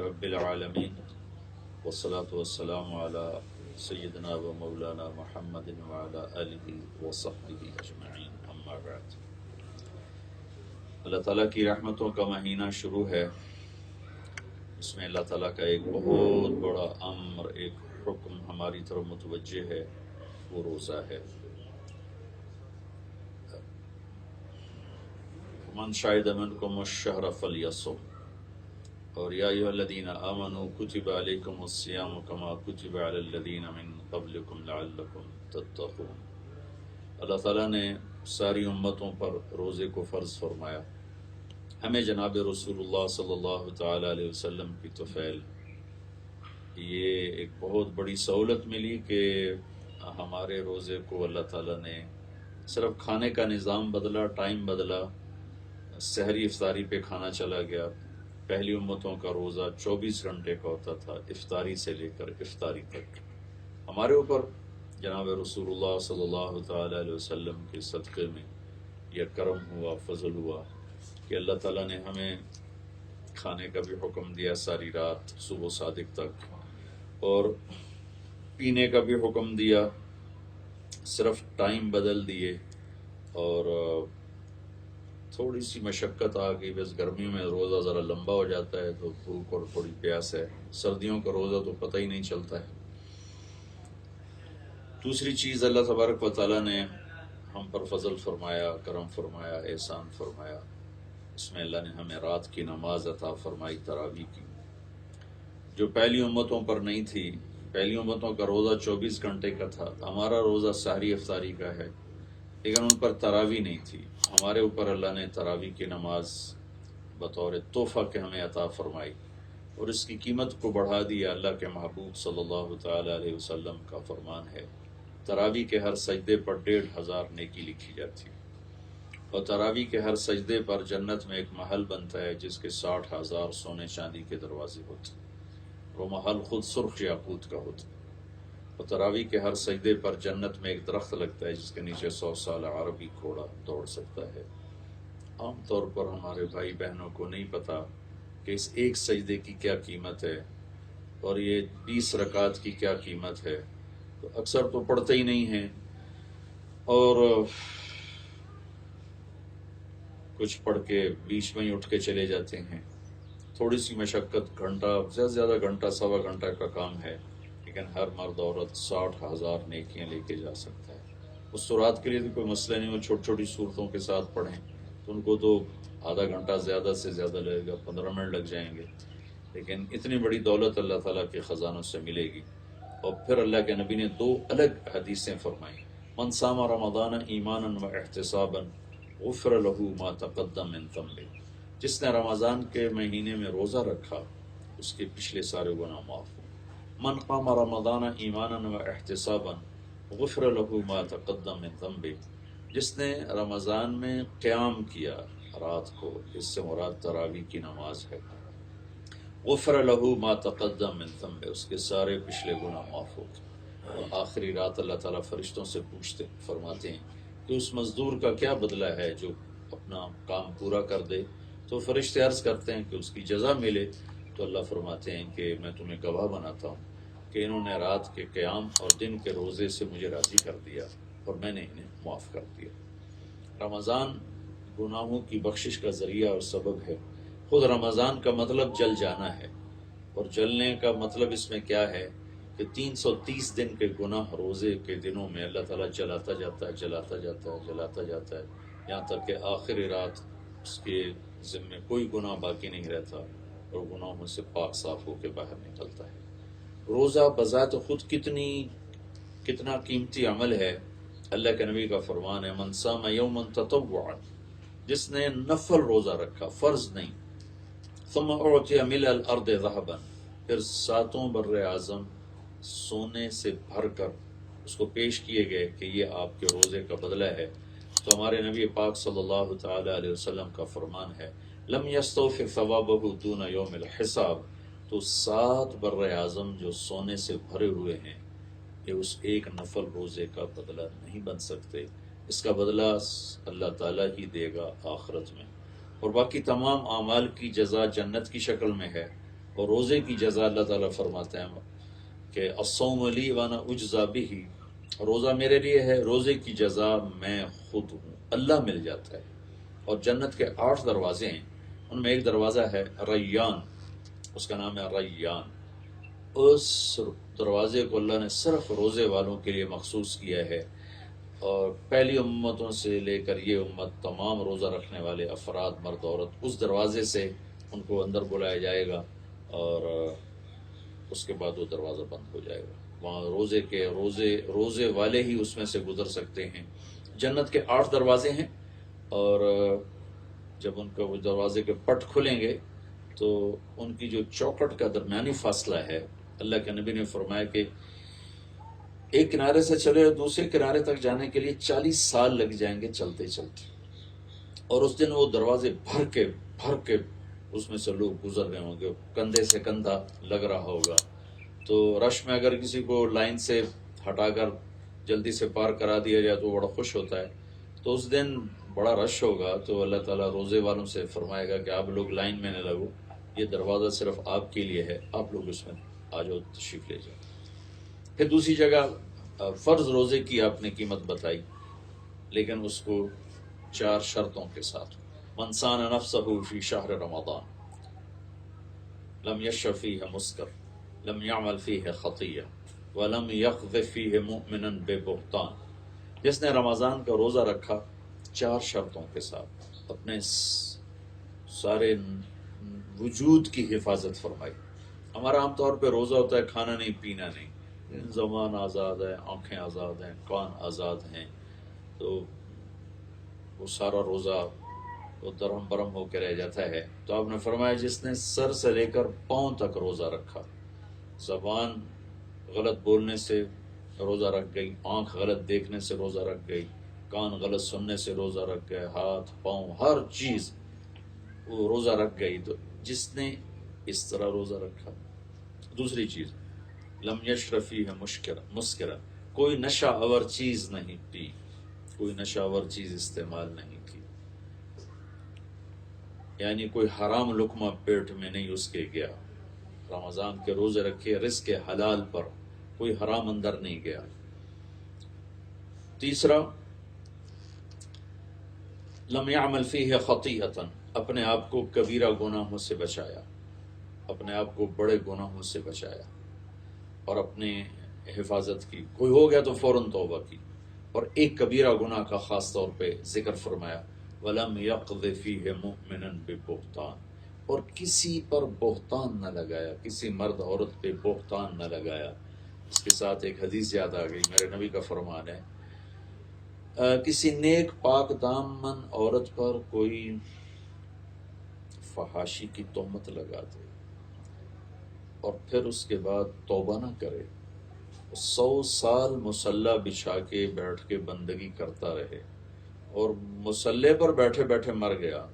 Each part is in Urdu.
رب العالمین والصلاة والسلام علی سیدنا و مولانا محمد وعلی آلہ وصحبہ اجمعین، اما بعد۔ اللہ تعالیٰ کی رحمتوں کا مہینہ شروع ہے۔ اس میں اللہ تعالیٰ کا ایک بہت بڑا امر، ایک حکم ہماری طرف متوجہ ہے، وہ روزہ ہے۔ من شہد منکم الشہر فلیصم، اور یا ایھا الذین آمنوا کتب علیکم الصیام کما کتب علی الذین من قبلکم لعلکم تتقون۔ اللہ تعالیٰ نے ساری امتوں پر روزے کو فرض فرمایا۔ ہمیں جناب رسول اللہ صلی اللہ تعالی علیہ وسلم کی طفیل یہ ایک بہت بڑی سہولت ملی کہ ہمارے روزے کو اللہ تعالیٰ نے صرف کھانے کا نظام بدلا، ٹائم بدلا، سحری افطاری پہ کھانا چلا گیا۔ پہلی امتوں کا روزہ 24 گھنٹے کا ہوتا تھا، افطاری سے لے کر افطاری تک۔ ہمارے اوپر جناب رسول اللہ صلی اللہ تعالی علیہ وسلم کے صدقے میں یہ کرم ہوا، فضل ہوا کہ اللہ تعالیٰ نے ہمیں کھانے کا بھی حکم دیا ساری رات صبح صادق تک، اور پینے کا بھی حکم دیا، صرف ٹائم بدل دیے، اور تھوڑی سی مشقت آ گئی، بس گرمیوں میں روزہ ذرا لمبا ہو جاتا ہے تو بھوک اور تھوڑی پیاس ہے، سردیوں کا روزہ تو پتہ ہی نہیں چلتا ہے۔ دوسری چیز، اللہ تبارک و تعالیٰ نے ہم پر فضل فرمایا، کرم فرمایا، احسان فرمایا۔ اس میں اللہ نے ہمیں رات کی نماز عطا فرمائی، تراویح کی، جو پہلی امتوں پر نہیں تھی۔ پہلی امتوں کا روزہ 24 گھنٹے کا تھا، ہمارا روزہ سحری افطاری کا ہے، لیکن ان پر تراویح نہیں تھی۔ ہمارے اوپر اللہ نے تراویح کی نماز بطور تحفہ کے ہمیں عطا فرمائی، اور اس کی قیمت کو بڑھا دیا۔ اللہ کے محبوب صلی اللہ تعالی علیہ وسلم کا فرمان ہے، تراویح کے ہر سجدے پر 1500 نیکی لکھی جاتی ہے، اور تراویح کے ہر سجدے پر جنت میں ایک محل بنتا ہے جس کے 60,000 سونے چاندی کے دروازے ہوتے ہیں۔ وہ محل خود سرخ یاقوت کا ہوتا ہے، اور تراویح کے ہر سجدے پر جنت میں ایک درخت لگتا ہے جس کے نیچے 100 سال عربی گھوڑا دوڑ سکتا ہے۔ عام طور پر ہمارے بھائی بہنوں کو نہیں پتا کہ اس ایک سجدے کی کیا قیمت ہے، اور یہ 20 رکعت کی کیا قیمت ہے، تو اکثر تو پڑھتے ہی نہیں ہیں، اور کچھ پڑھ کے بیچ میں ہی اٹھ کے چلے جاتے ہیں۔ تھوڑی سی مشقت، گھنٹہ، زیادہ سے زیادہ گھنٹہ سوا گھنٹہ کا کام ہے، لیکن ہر مرد عورت 60,000 نیکیاں لے کے جا سکتا ہے۔ اس سورات کے لیے تو کوئی مسئلہ نہیں، وہ چھوٹی چھوٹی صورتوں کے ساتھ پڑھیں تو ان کو تو آدھا گھنٹہ زیادہ سے زیادہ لگے گا، 15 منٹ لگ جائیں گے، لیکن اتنی بڑی دولت اللہ تعالیٰ کے خزانوں سے ملے گی۔ اور پھر اللہ کے نبی نے 2 الگ حدیثیں فرمائیں، من صام رمضان ایمانا و احتسابا غفر له ما تقدم من ذنبه، جس نے رمضان کے مہینے میں روزہ رکھا اس کے پچھلے سارے گناہ معاف ہوں۔ من قام رمضان ایمانا و احتسابا غفر له ما تقدم من ذنبه، جس نے رمضان میں قیام کیا رات کو، اس سے مراد تراویح کی نماز ہے، غفر له ما تقدم من ذنبه، اس کے سارے پچھلے گناہ معاف ہو گئے۔ اور آخری رات اللہ تعالیٰ فرشتوں سے پوچھتے، فرماتے ہیں کہ اس مزدور کا کیا بدلہ ہے جو اپنا کام پورا کر دے؟ تو فرشتے عرض کرتے ہیں کہ اس کی جزا ملے، تو اللہ فرماتے ہیں کہ میں تمہیں گواہ بناتا ہوں کہ انہوں نے رات کے قیام اور دن کے روزے سے مجھے راضی کر دیا، اور میں نے انہیں معاف کر دیا۔ رمضان گناہوں کی بخشش کا ذریعہ اور سبب ہے۔ خود رمضان کا مطلب جل جانا ہے، اور جلنے کا مطلب اس میں کیا ہے کہ 330 دن کے گناہ روزے کے دنوں میں اللہ تعالیٰ جلاتا جاتا ہے، جلاتا جاتا ہے، جلاتا جاتا ہے، یہاں تک کہ آخری رات اس کے ذمے کوئی گناہ باقی نہیں رہتا، اور گناہوں سے پاک صاف ہو کے باہر نکلتا ہے۔ روزہ بذات خود کتنا قیمتی عمل ہے۔ اللہ کے نبی کا فرمان ہے، من صام یوما تطوعا، جس نے نفل روزہ رکھا، فرض نہیں، ثم اعطی ملء الارض ذهبا، پھر 7 بر اعظم سونے سے بھر کر اس کو پیش کیے گئے کہ یہ آپ کے روزے کا بدلہ ہے، تو ہمارے نبی پاک صلی اللہ تعالی علیہ وسلم کا فرمان ہے، لم یستوفر ثوابہ دون یوم الحساب، تو 7 بر اعظم جو سونے سے بھرے ہوئے ہیں یہ اس ایک نفل روزے کا بدلہ نہیں بن سکتے۔ اس کا بدلہ اللہ تعالیٰ ہی دے گا آخرت میں، اور باقی تمام اعمال کی جزا جنت کی شکل میں ہے، اور روزے کی جزا اللہ تعالیٰ فرماتے ہیں کہ الصوم لی وانا اجزا بہ، روزہ میرے لیے ہے، روزے کی جزا میں خود ہوں، اللہ مل جاتا ہے۔ اور جنت کے 8 دروازے ہیں، ان میں ایک دروازہ ہے ریان، اس کا نام ہے ریان۔ اس دروازے کو اللہ نے صرف روزے والوں کے لیے مخصوص کیا ہے، اور پہلی امتوں سے لے کر یہ امت تمام روزہ رکھنے والے افراد مرد عورت اس دروازے سے ان کو اندر بلایا جائے گا، اور اس کے بعد وہ دروازہ بند ہو جائے گا۔ وہاں روزے والے ہی اس میں سے گزر سکتے ہیں۔ جنت کے 8 دروازے ہیں، اور جب ان کا وہ دروازے کے پٹ کھلیں گے تو ان کی جو چوکٹ کا درمیانی فاصلہ ہے، اللہ کے نبی نے فرمایا کہ ایک کنارے سے چلے اور دوسرے کنارے تک جانے کے لیے 40 سال لگ جائیں گے چلتے چلتے، اور اس دن وہ دروازے بھر کے اس میں سے لوگ گزر رہے ہوں گے، کندھے سے کندھا لگ رہا ہوگا۔ تو رش میں اگر کسی کو لائن سے ہٹا کر جلدی سے پار کرا دیا جائے تو بڑا خوش ہوتا ہے۔ تو اس دن بڑا رش ہوگا، تو اللہ تعالیٰ روزے والوں سے فرمائے گا کہ آپ لوگ لائن میں نہ لگو، یہ دروازہ صرف آپ کے لیے ہے، آپ لوگ اس میں آ جاؤ، تشریف لے جاؤ۔ پھر دوسری جگہ فرض روزے کی آپ نے قیمت بتائی، لیکن اس کو 4 شرطوں کے ساتھ۔ من صان نفسہ فی شہر رمضان لم یشرب فیہ مسکر لم یعمل فیہ خطیہ ولم یقذف فیہ مؤمنا ببہتان، جس نے رمضان کا روزہ رکھا 4 شرطوں کے ساتھ، اپنے سارے وجود کی حفاظت فرمائی۔ ہمارا عام طور پہ روزہ ہوتا ہے کھانا نہیں پینا نہیں، زبان آزاد ہے، آنکھیں آزاد ہیں، کان آزاد ہیں، تو وہ سارا روزہ وہ درہم برہم ہو کے رہ جاتا ہے۔ تو آپ نے فرمایا جس نے سر سے لے کر پاؤں تک روزہ رکھا، زبان غلط بولنے سے روزہ رکھ گئی، آنکھ غلط دیکھنے سے روزہ رکھ گئی، کان غلط سننے سے روزہ رکھ گئے، ہاتھ پاؤں ہر چیز وہ روزہ رکھ گئی، تو جس نے اس طرح روزہ رکھا۔ دوسری چیز، لم یشرب فیہ مسکرا، کوئی نشہ آور چیز نہیں پی، کوئی نشہ آور چیز استعمال نہیں کی، یعنی کوئی حرام لقمہ پیٹ میں نہیں اس کے گیا۔ رمضان کے روزے رکھے رزق حلال پر، کوئی حرام اندر نہیں گیا۔ تیسرا، لم یعمل فیہ خطیئۃ، اپنے آپ کو کبیرہ گناہوں سے بچایا، اپنے آپ کو بڑے گناہوں سے بچایا اور اپنے حفاظت کی، کوئی ہو گیا تو فوراً توبہ کی، اور ایک کبیرہ گناہ کا خاص طور پہ ذکر فرمایا، وَلَمْ يَقْذِ فِيهِ مُؤْمِنًا بِبُهْتَانٍ، اور کسی پر بہتان نہ لگایا، کسی مرد عورت پہ بہتان نہ لگایا۔ اس کے ساتھ ایک حدیث یاد آ گئی، میرے نبی کا فرمان ہے، کسی نیک پاک دامن عورت پر کوئی فحاشی کی تہمت لگا دے اور پھر اس کے بعد توبہ نہ کرے، 100 سال مصلی بچھا کے بیٹھ کے بندگی کرتا رہے اور مصلی پر بیٹھے بیٹھے مر گیا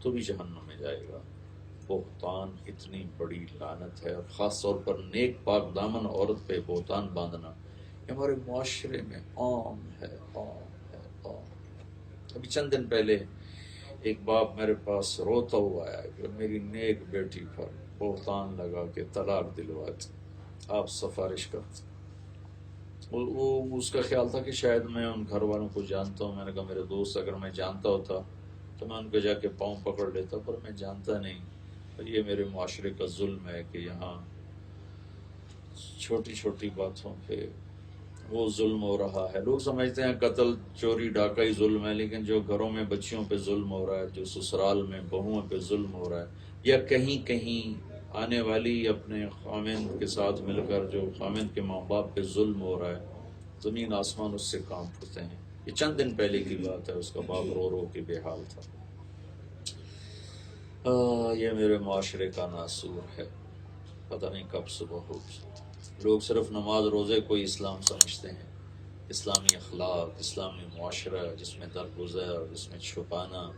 تو بھی جہنم میں جائے گا۔ بہتان اتنی بڑی لعنت ہے، اور خاص طور پر نیک پاک دامن عورت پہ بہتان باندھنا یہ ہمارے معاشرے میں عام ہے، عام ہے، عام۔ ابھی چند دن پہلے ایک باپ میرے پاس روتا ہوا آیا کہ میری نیک بیٹی پر بہتان لگا کے طلاق دلواتی، آپ سفارش کرتے۔ وہ اس کا خیال تھا کہ شاید میں ان گھر والوں کو جانتا ہوں۔ میں نے کہا میرے دوست اگر میں جانتا ہوتا تو میں ان کو جا کے پاؤں پکڑ لیتا، پر میں جانتا نہیں۔ یہ میرے معاشرے کا ظلم ہے کہ یہاں چھوٹی چھوٹی باتوں پہ وہ ظلم ہو رہا ہے۔ لوگ سمجھتے ہیں قتل چوری ڈاکہ ہی ظلم ہے، لیکن جو گھروں میں بچیوں پہ ظلم ہو رہا ہے، جو سسرال میں بہوؤں پہ ظلم ہو رہا ہے، یا کہیں کہیں آنے والی اپنے خامند کے ساتھ مل کر جو خامند کے ماں باپ پہ ظلم ہو رہا ہے، زمین آسمان اس سے کام پھٹتے ہیں۔ یہ چند دن پہلے کی بات ہے، اس کا باپ رو رو کے بے حال تھا۔ یہ میرے معاشرے کا ناسور ہے، پتہ نہیں کب صبح ہوگی۔ لوگ صرف نماز روزے کو اسلام سمجھتے ہیں، اسلامی اخلاق، اسلامی معاشرہ جس میں درگزر، جس میں چھپانا،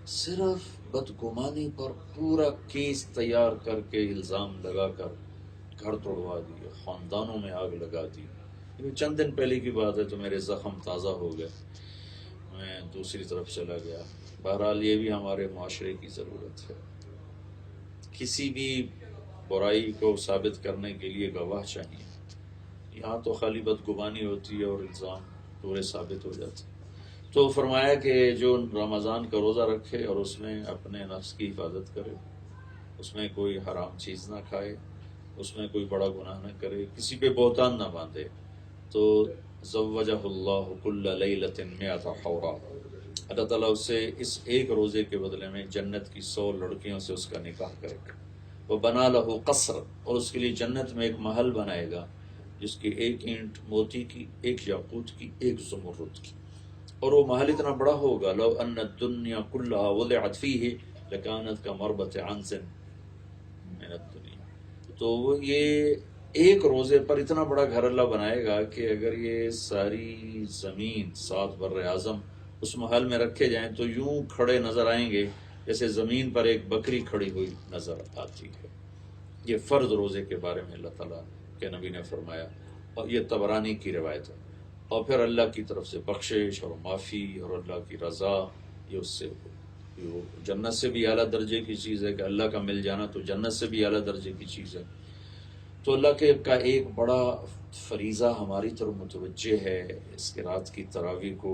صرف بدگمانی پر پورا کیس تیار کر کے الزام لگا کر گھر توڑوا دیے، خاندانوں میں آگ لگا دی۔ یہ چند دن پہلے کی بات ہے تو میرے زخم تازہ ہو گئے، میں دوسری طرف چلا گیا۔ بہرحال یہ بھی ہمارے معاشرے کی ضرورت ہے۔ کسی بھی برائی کو ثابت کرنے کے لیے گواہ چاہیے. یہاں تو خالی بدگمانی ہوتی ہے اور الزام پورے ثابت ہو جاتے ہیں. تو فرمایا کہ جو رمضان کا روزہ رکھے اور اس میں اپنے نفس کی حفاظت کرے، اس میں کوئی حرام چیز نہ کھائے، اس میں کوئی بڑا گناہ نہ کرے، کسی پہ بہتان نہ باندھے، تو زوجہ اللہ کل لیلۃ مئۃ حورا، اللہ تعالیٰ اس سے اس ایک روزے کے بدلے میں جنت کی 100 لڑکیوں سے اس کا نکاح کرے گا. وہ بنا لہو قصر، اور اس کے لیے جنت میں ایک محل بنائے گا جس کی ایک اینٹ موتی کی، ایک یاقوت کی، ایک زمرد کی، اور وہ محل اتنا بڑا ہوگا لو ان الدنیا کلها وضعت فیہ لکانت کمربط عنز من الدنیا. تو وہ یہ ایک روزے پر اتنا بڑا گھر اللہ بنائے گا کہ اگر یہ ساری زمین 7 بر اعظم اس محل میں رکھے جائیں تو یوں کھڑے نظر آئیں گے جیسے زمین پر ایک بکری کھڑی ہوئی نظر آتی ہے. یہ فرض روزے کے بارے میں اللہ تعالیٰ کے نبی نے فرمایا، اور یہ طبرانی کی روایت ہے. اور پھر اللہ کی طرف سے بخشش اور معافی اور اللہ کی رضا، یہ اس سے جنت سے بھی اعلیٰ درجے کی چیز ہے کہ اللہ کا مل جانا تو جنت سے بھی اعلیٰ درجے کی چیز ہے. تو اللہ کا ایک بڑا فریضہ ہماری طرف متوجہ ہے، اس کے رات کی تراویح کو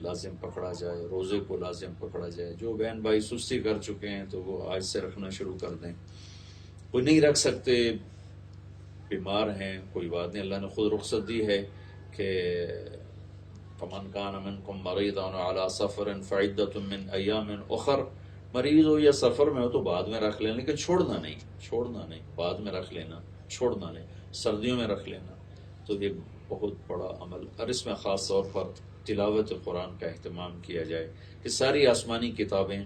لازم پکڑا جائے، روزے کو لازم پکڑا جائے. جو بہن بھائی سستی کر چکے ہیں تو وہ آج سے رکھنا شروع کر دیں. کوئی نہیں رکھ سکتے، بیمار ہیں، کوئی بات نہیں، اللہ نے خود رخصت دی ہے کہ فمن کان منکم مریضا علی سفر فعدۃ من ایام اخر، مریض ہو یا سفر میں ہو تو بعد میں رکھ لینا، لیکن چھوڑنا نہیں، بعد میں رکھ لینا، چھوڑنا نہیں، سردیوں میں رکھ لینا. تو یہ بہت بڑا عمل، اور اس میں خاص طور پر تلاوت قرآن کا اہتمام کیا جائے کہ ساری آسمانی کتابیں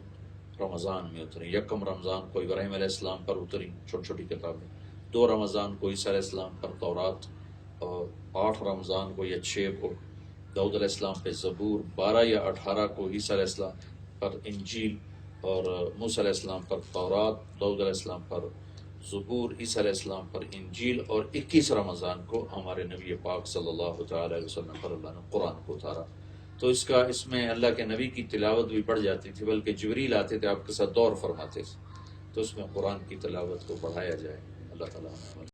رمضان میں اتری. 1 رمضان کو ابراہیم علیہ السلام پر اتری چھوٹی چھوٹی کتابیں، 2 رمضان کو عیسیٰ علیہ السلام پر تورات، اور 8 رمضان کو یا 6 کو داؤد علیہ السلام پہ زبور، 12 یا 18 کو عیسیٰ علیہ السلام پر انجیل، اور موسیٰ علیہ السلام پر تورات، داؤد علیہ السلام پر زبور، عیسیٰ علیہ السلام پر انجیل، اور 21 رمضان کو ہمارے نبی پاک صلی اللہ تعالی علیہ وسلم پر اللہ نے قرآن کو اتارا. تو اس میں اللہ کے نبی کی تلاوت بھی بڑھ جاتی تھی، بلکہ جبریل آتے تھے آپ کے ساتھ دور فرماتے تھے. تو اس میں قرآن کی تلاوت کو بڑھایا جائے. اللہ تعالیٰ